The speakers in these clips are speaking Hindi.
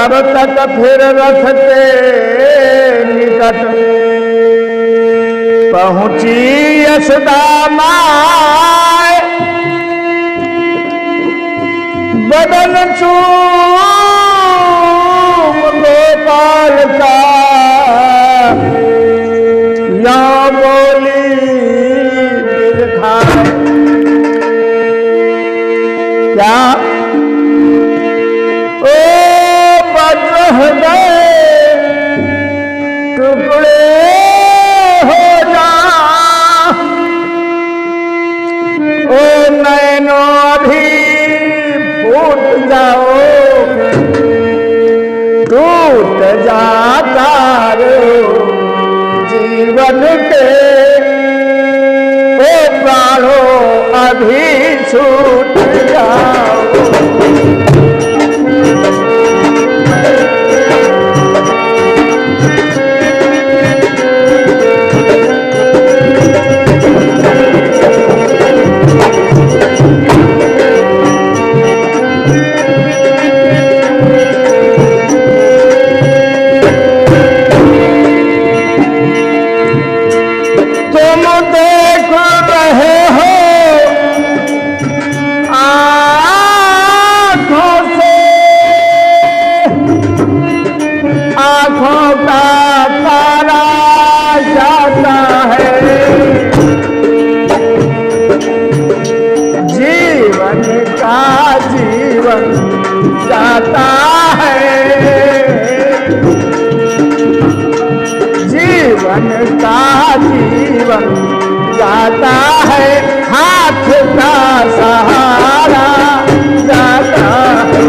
तब तक फिर रथ के निकट पहुंची यशोदा माय, बदन चूम गोपाल का या बोली दिखा। क्या ओ वज्र हृदय टुकड़े हो जा, ओ नैनो अभी फूट जाओ, टूट जाता रो जीवन के, ओ प्राणों अभी छूट जाओ। जाता है जीवन का जीवन जाता है, हाथ का सहारा जाता है।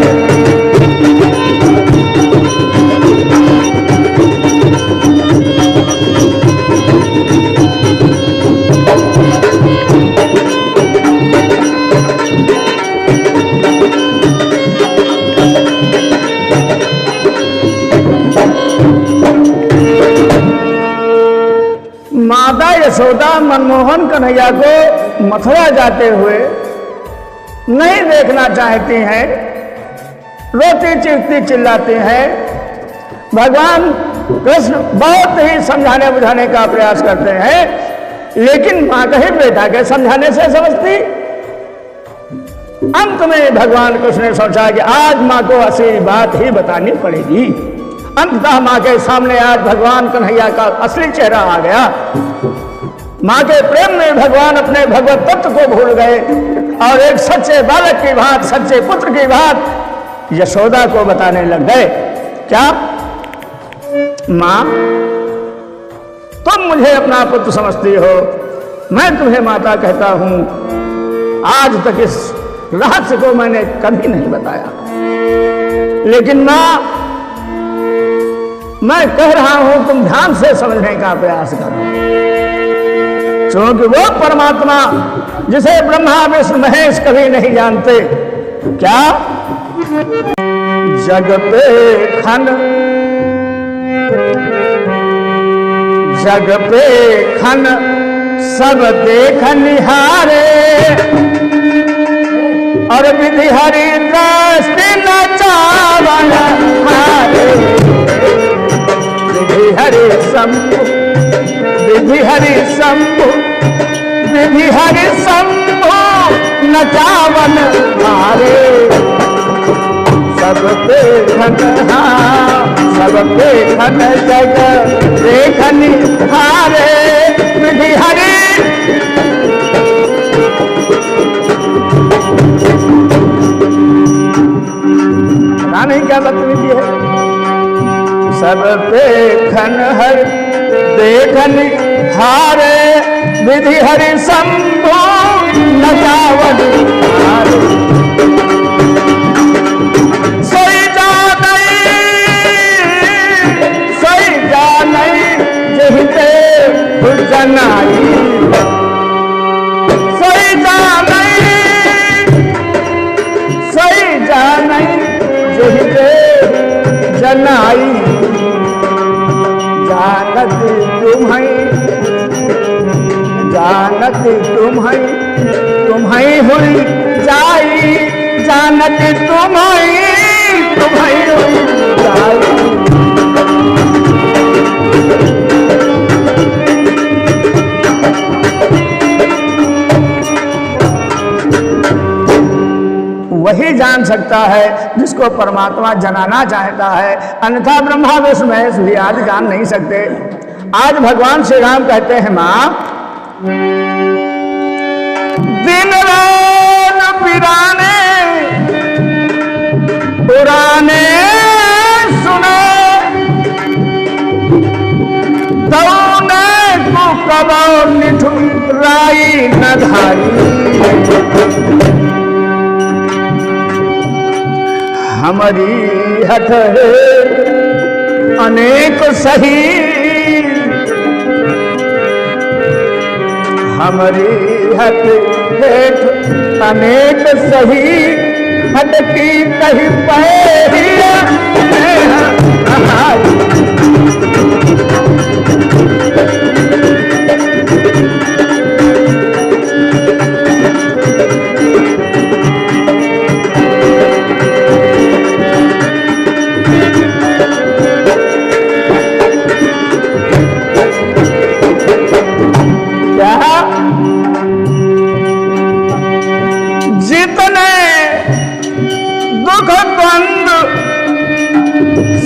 माता यशोदा मनमोहन कन्हैया को मथुरा जाते हुए नहीं देखना चाहती हैं, रोती चीखती चिल्लाती हैं। भगवान कृष्ण बहुत ही समझाने बुझाने का प्रयास करते हैं, लेकिन मां कहीं बेटा के समझाने से समझती। अंत में भगवान कृष्ण ने सोचा कि आज मां को असली बात ही बतानी पड़ेगी। अंततः मां के सामने आज भगवान कन्हैया का असली चेहरा आ गया। मां के प्रेम में भगवान अपने भगवत तत्व को भूल गए और एक सच्चे बालक की बात, सच्चे पुत्र की बात यशोदा को बताने लग गए। क्या मां, तुम मुझे अपना पुत्र समझती हो, मैं तुम्हें माता कहता हूं। आज तक इस रहस्य को मैंने कभी नहीं बताया, लेकिन मां, मैं कह रहा हूं, तुम ध्यान से समझने का प्रयास करो। क्योंकि वो परमात्मा जिसे ब्रह्मा विष्णु महेश कभी नहीं जानते, क्या जग पे खन सब देख निहारे, और विधि हरि दृष्टि न चावन हारे। विधि हरि शंभु, विधि हरि शंभु, विधि हरि शंभु न चावन हारे। सब पे घन, सब पे घन जग देखनि हारे। विधि हरि पता नहीं क्या बदतमीजी है। सब पे घन हर देखनि हारे, विधि हरि शंभु न चावन हारे। सोई जानई जहिते जनाई, सोई जानई जहिते जनाई। जानत तुम्हें हुई जाई, जानत तुम्हें हुई जाई। सकता है जिसको परमात्मा जनाना चाहता है, अन्यथा ब्रह्मा विष्णु महेश भी आज जान नहीं सकते। आज भगवान श्री राम कहते हैं, मां दिन रात पिराने पुराने सुने तौने को कबो निठुराई न धारी। हमारी हठ है अनेक सही, हमारी हठ हेठ अनेक सही, हटकी कहीं पैरिया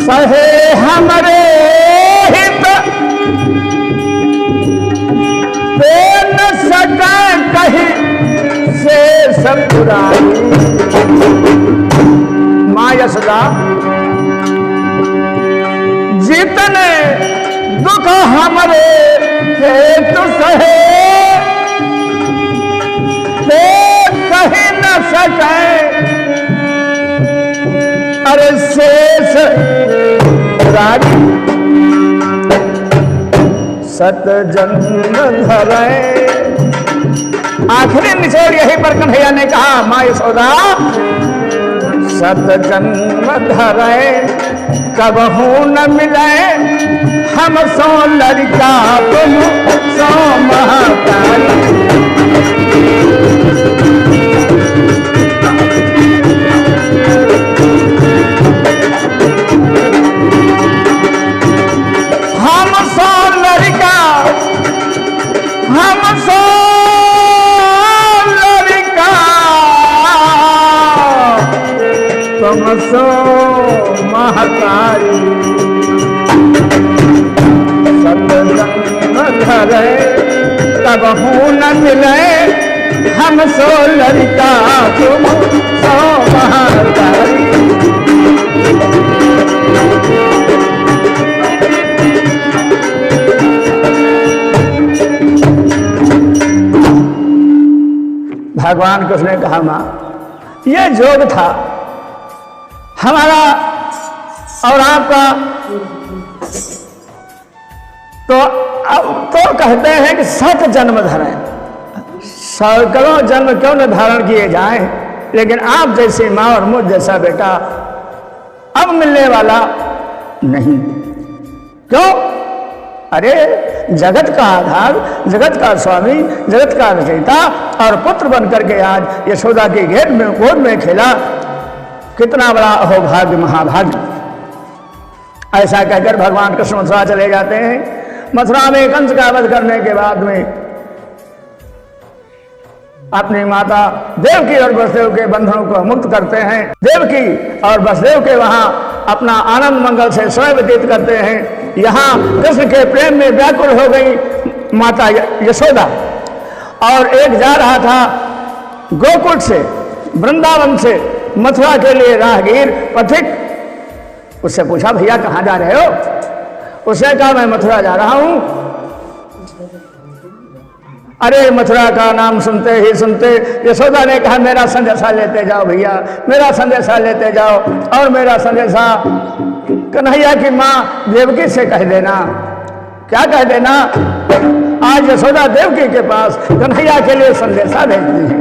सहे हमरे हित पे न सका कहीं से सब पुरानी। मां यशोदा जितने दुख हमरे हेतु सहे पे कहीं न सके, अरे शेष सत जन्म धरे। आखिरी निचोड़ यही पर कन्हैया ने कहा, मां यशोदा सत जन्म धरे कबहू न मिले, हम सो लड़का तुम सो महाकाली। सो महाकाली सत जन्म धरे कबहू न मिले, हम सो लड़का तुम सो महाकाली। भगवान कृष्ण ने कहा, मां ये जोग था हमारा और आपका, तो अब तो कहते हैं कि सत जन्म धरे, सैकड़ों जन्म क्यों न धारण किए जाएं, लेकिन आप जैसी माँ और मुझ जैसा बेटा अब मिलने वाला नहीं। क्यों? अरे जगत का आधार, जगत का स्वामी, जगत का रचयिता और पुत्र बनकर के आज यशोदा की गोद में खेला, कितना बड़ा अहोभाग्य महाभाग्य। ऐसा कहकर भगवान कृष्ण मथुरा चले जाते हैं। मथुरा में कंस का वध करने के बाद में अपनी माता देवकी और वसुदेव के बंधनों को मुक्त करते हैं। देवकी और वसुदेव के वहां अपना आनंद मंगल से समय व्यतीत करते हैं। यहाँ कृष्ण के प्रेम में व्याकुल हो गई माता यशोदा, और एक जा रहा था गोकुल से, वृंदावन से मथुरा के लिए राहगीर पथिक, उससे पूछा, भैया कहाँ जा रहे हो? उसने कहा, मैं मथुरा जा रहा हूं। अरे मथुरा का नाम सुनते ही सुनते यशोदा ने कहा, मेरा संदेशा लेते जाओ भैया, मेरा संदेशा लेते जाओ, और मेरा संदेशा कन्हैया की माँ देवकी से कह देना। क्या कह देना? आज यशोदा देवकी के पास कन्हैया के लिए संदेशा भेजती है,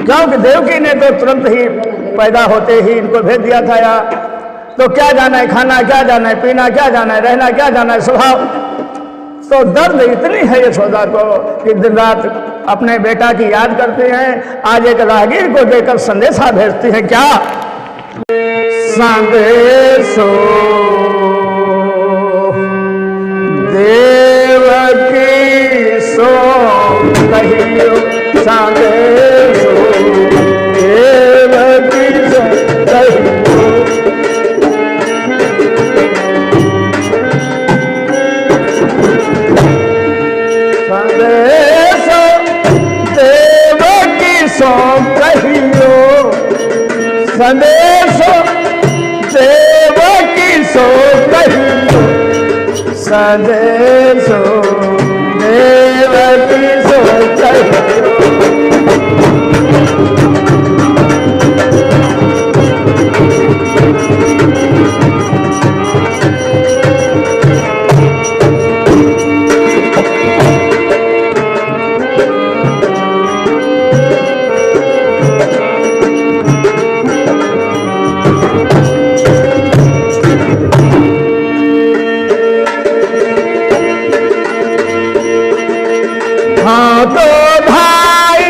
क्योंकि देवकी ने तो तुरंत ही पैदा होते ही इनको भेज दिया था। या तो क्या जाना है खाना, क्या जाना है पीना, क्या जाना है रहना, क्या जाना है स्वभाव। तो दर्द इतनी है यशोदा को कि दिन रात अपने बेटा की याद करते हैं। आज एक राहगीर को देकर संदेशा भेजती है। क्या संदेशो देवकी सो कहियो, संदेशो देवकी सो संदेशो देवकी सोचहियो। हाँ तो भाई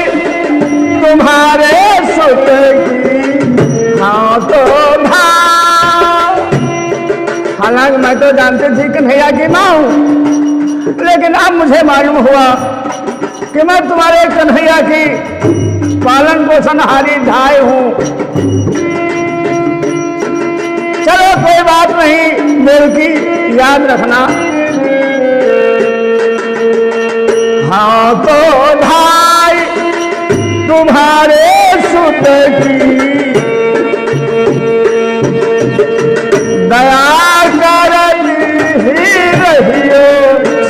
तुम्हारे सुत की, हाँ तो भाई, हालांकि मैं तो जानती थी कन्हैया की माँ हूं, लेकिन अब मुझे मालूम हुआ कि मैं तुम्हारे कन्हैया की पालन पोषणहारी धाय हूं। चलो कोई बात नहीं, देवकी याद रखना। हाँ तो भाई तुम्हारे सुत की, दया करती ही रहियो,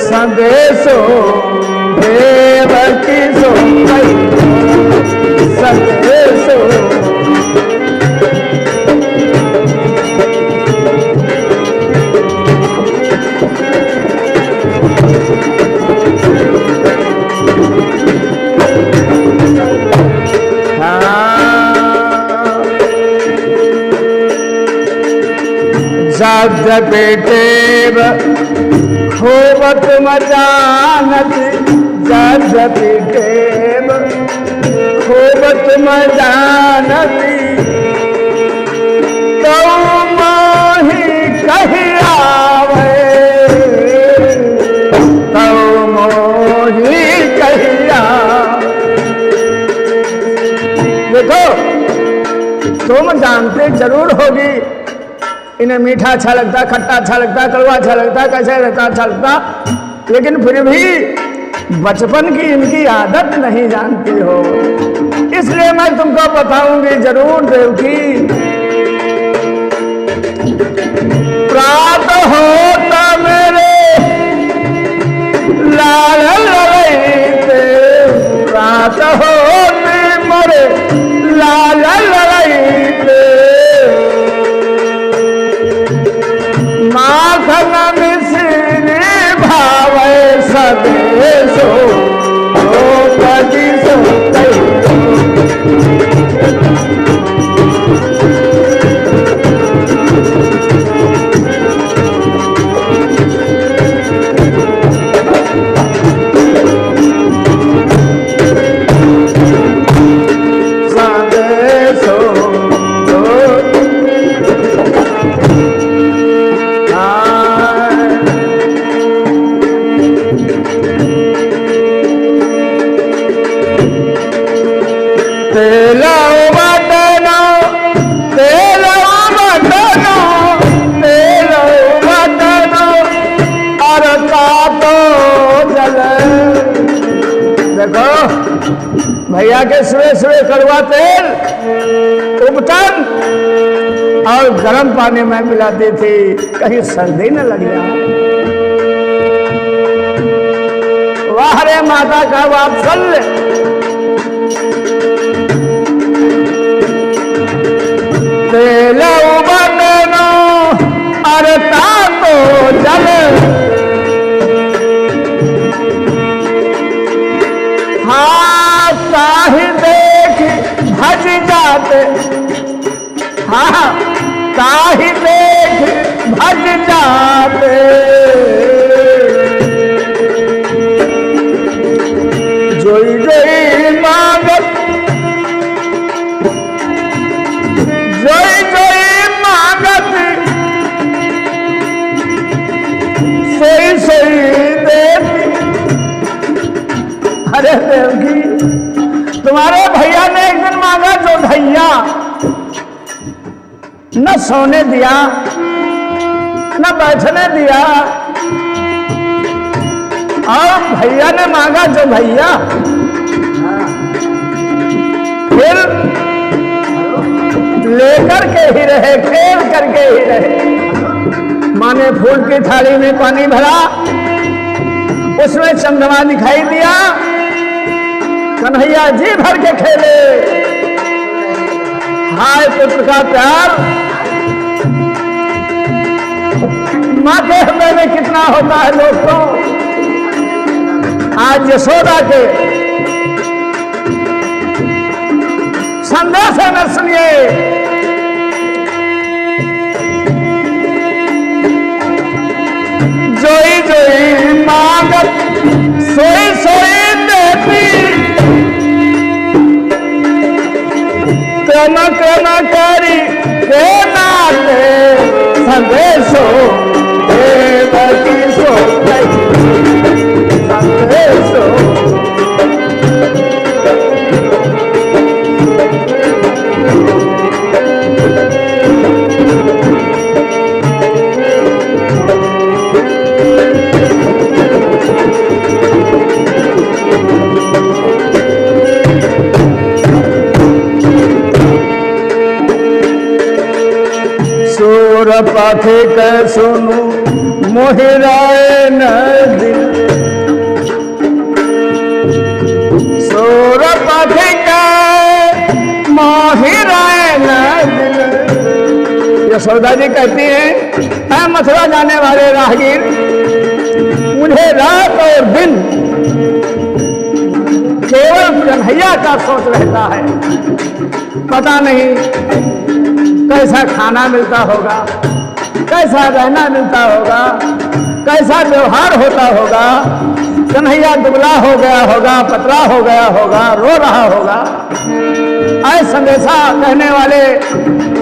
संदेशो देवकी सो संदेशो। जद्यपिटेव खूब तुम जानती, जद्यपिटेव खूब तुम जानती, तो मोहि कही आवे, तो मोहि कही आवे। देखो तुम जानते जरूर होगी, इन्हें मीठा अच्छा लगता, खट्टा अच्छा लगता, कड़वा अच्छा लगता, कैसे रहता अच्छा लगता, लेकिन फिर भी बचपन की इनकी आदत नहीं जानती हो, इसलिए मैं तुमको बताऊंगी जरूर देवकी। प्रात होता मेरे लाल लड़ाईते, प्रात होते मोरे लाल लड़ाईते, माखन मिश्री भावे सदेशो द्रौपदी सोचहियो। देखो भैया के सुबह सुबह कड़वा तेल उपटन और गर्म पानी में मिलाती थी, कहीं सर्दी न लग जाए। वाह रे माता का वात्सल्य, तेल उबटनो अरता तो जल, हाँ ताहि देख भज जाते, हाँ ताहि देख भज जाते, जोई जोई मांगत, जोई जोई मांगत, सोई सोई देती। अरे देवकी तुम्हारे भैया ने एक दिन मांगा जो भैया, न सोने दिया न बैठने दिया, और भैया ने मांगा जो भैया, फिर लेकर के ही रहे, खेल करके ही रहे। माने ने फूल की थाली में पानी भरा, उसमें चंद्रमा दिखाई दिया। कन्हैया जी भर के खेले, हाय पुत्र का प्यार। माँ के हृदय में कितना होता है दोस्तों। आज यशोदा के संदेश में सुनिए। जोई जोई मांगत सोई सोई देती, क्रम क्रम करी के नाते संदेशो देवकी सो संदेशो। पाथे के सुनु मोहिराए न दिल, सोर पाथे के मोहिराए न दिल। यशोदा जी कहती हैं, मैं मथुरा जाने वाले राहगीर, मुझे रात और दिन केवल कन्हैया का सोच रहता है। पता नहीं कैसा खाना मिलता होगा, कैसा रहना मिलता होगा, कैसा व्यवहार होता होगा। कन्हैया दुबला हो गया होगा, पतला हो गया होगा, रो रहा होगा। ऐसा संदेशा कहने वाले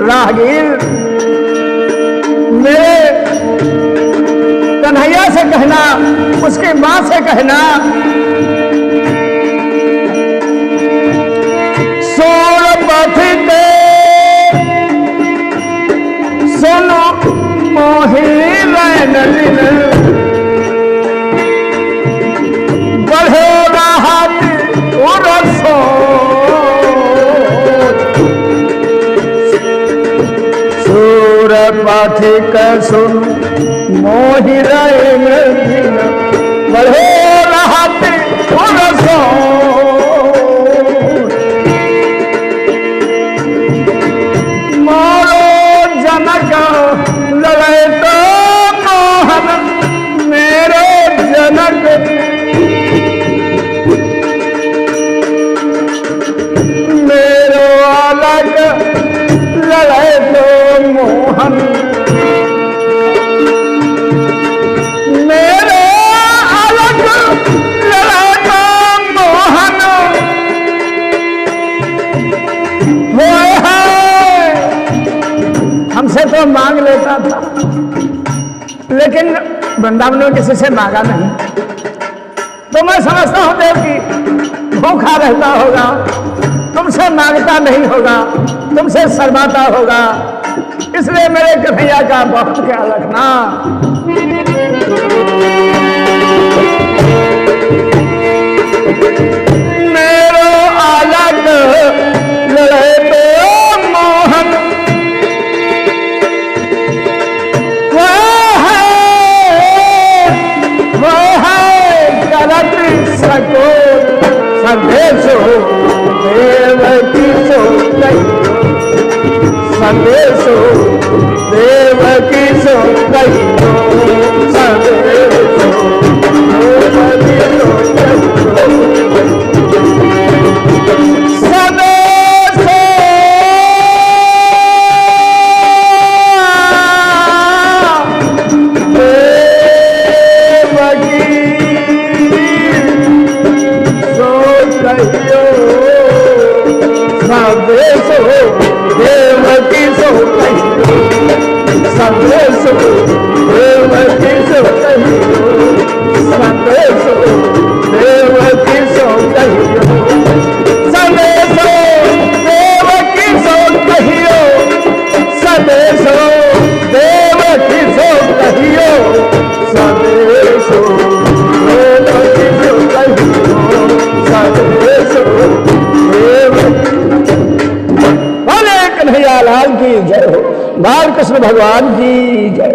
राहगीर मेरे कन्हैया से कहना, उसकी मां से कहना, सोर पथिते सुनो मोहि रैन दिन, बढ़ो राहत उरसो। सूर पाथिक सुन मोहि रैन दिन, बढ़ो राहत उरसो। लड़े तो मोहन मेरे जनक, मेरो अलग लड़े तो मोहन, मेरो अलग लड़े तो मोहन। होए हमसे तो मांग लेता था, लेकिन वृंदावन में किसी से मांगा नहीं। तो मैं समझता हूं देवकी भूखा रहता होगा, तुमसे मांगता नहीं होगा, तुमसे शर्माता होगा, इसलिए मेरे कन्हैया का बहुत ख्याल रखना। मेरो अलग लड़े तो मोहन, सको संदेशो देवकी सो कहियो, संदेशो देवकी सो कहियो, संदेशो देवकी सो कहियो। संदेशो देवकी सो कहियो, संदेशो देवकी सो कहियो, संदेशो देवकी सो कहियो, संदेशो देवकी सो कहियो, संदेशो देवकी सो कहियो, संदेशो देवकी सो कहियो, संदेशो देवकी। कन्हैया लाल की जय हो, बाल कृष्ण भगवान की जय।